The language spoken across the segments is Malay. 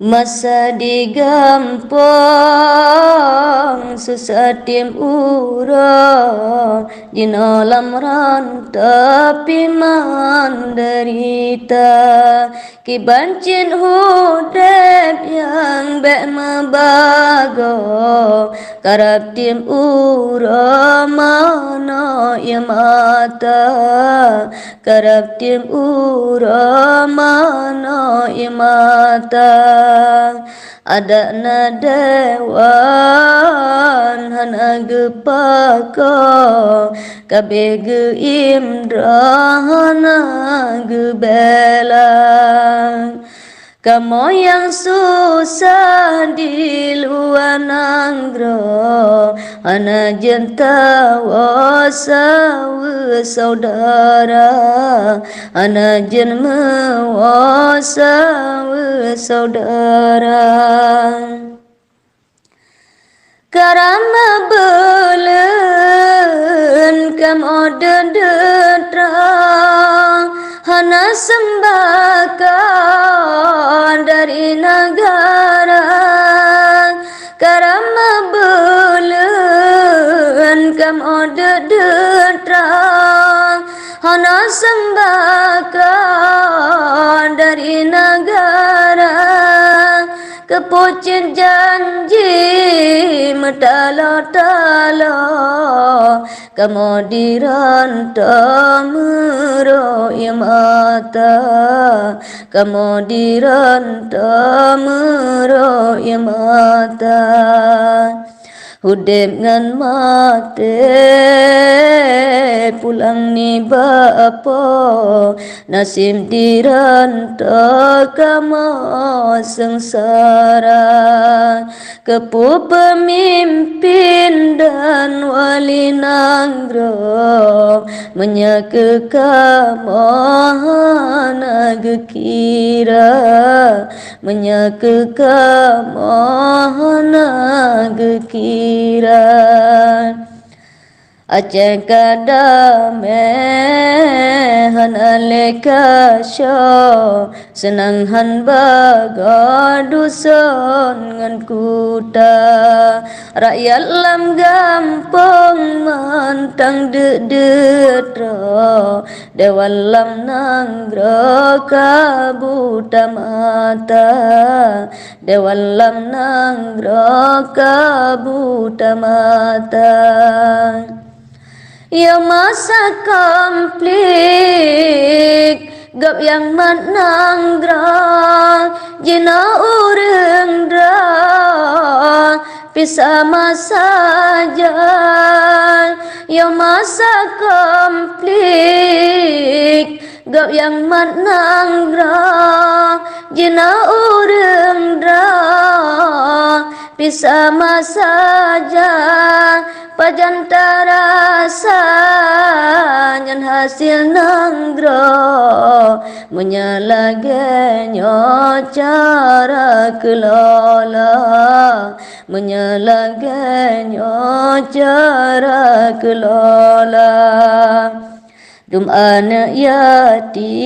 Masa digampang susah tim urang di dalam rantau menderita kibancin hudep yang bek mabago karab tim urang mana ya mata karab tim urang mana ya mata ada na dewan hana gepako kabe ge imra hana gebelang kamu yang susah di luar nanggro ana jenta wasawa saudara ana jenma wasawa saudara karama bulan kam oden detra hana sembakan dari negara karama bulan kam oden detra hana sembakan dari negara kepucin janji metalo-talo kemudian tamero ya mata kemudian tamero ya mata hudep ngan mate pulang ni bapa nasib diranta kama sengsara kepu pemimpin dan wali nanggro menyake kamana gekira menyake kamana gekira Aceh kadame hana leka syo senang han baga dusun ngan kuta rakyat lam gampang mantang de-detro dewan lam nanggro kabuta mata dewan lam nanggro kabuta mata ya masa konflik gap yang menang jina urang pisah saja ya masa konflik gap yang menang jina urang pisah saja pajantara sanyan hasil nanggro menyalagenyo cara kelola menyalagenyo cara kelola dum anak yatim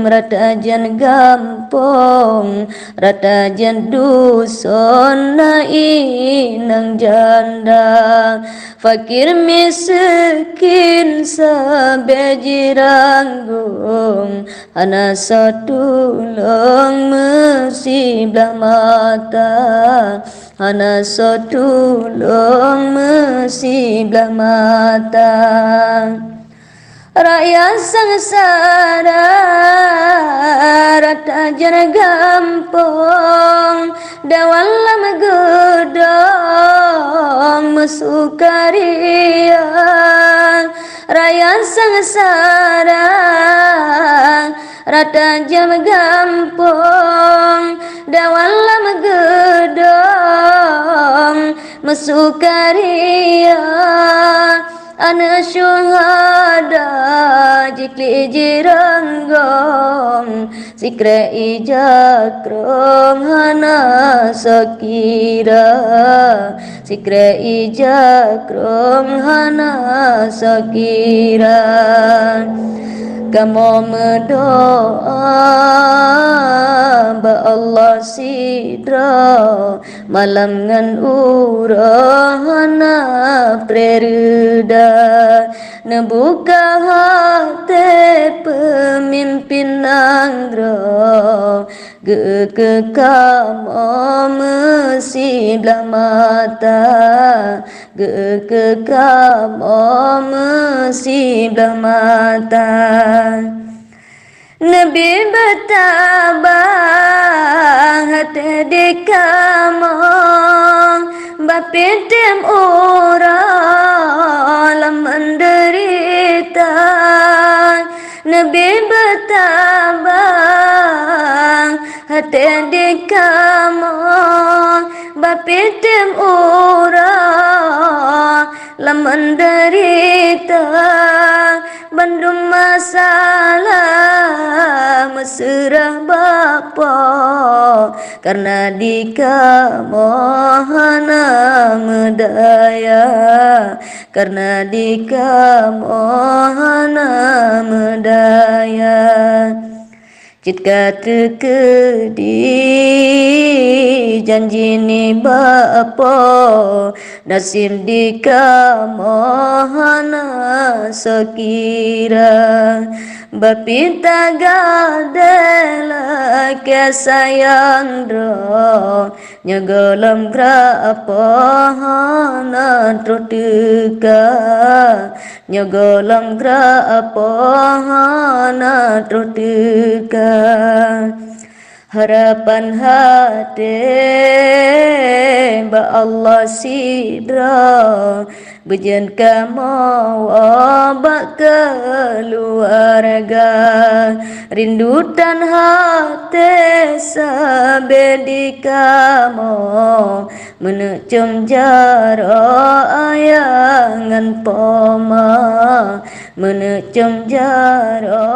ratajan gampong ratajan dusun nang janda fakir miskin sabeji ranggung ana satulung musibah mata ana satulung musibah mata rakyat sengsara ratajan gampong dewan lam gedong mesukaria rakyat sengsara ratajan gampong dewan lam gedong mesukaria ana syuhada jikli jiranggong sikre ijakrom hana sakira sikre ijakrom hana sakira kamu mendoa ba Allah sidra malam ngan urahana prereda nebuka hati pemimpin anggra gekekam mesiblah mata gekekam mesiblah mata Nabi bertabang hati di kamar Bapitim orang menderita Nabi bertabang hati di kamar Bapitim orang menderita Bandung masalah mesra bapa karena dika mohana medaya karena dika mohana medaya Citka tekedi janji ni bapa nasim dika mohana sekira bapinta gadela ke sayang dro nyegelam grapa hana trotika nyegelam grapa hana trotika harapan hati ba Allah sidra bejen kamu ba keluarga rindutan hati sabedi kamu menecum jaro ayangan poma menecum jaro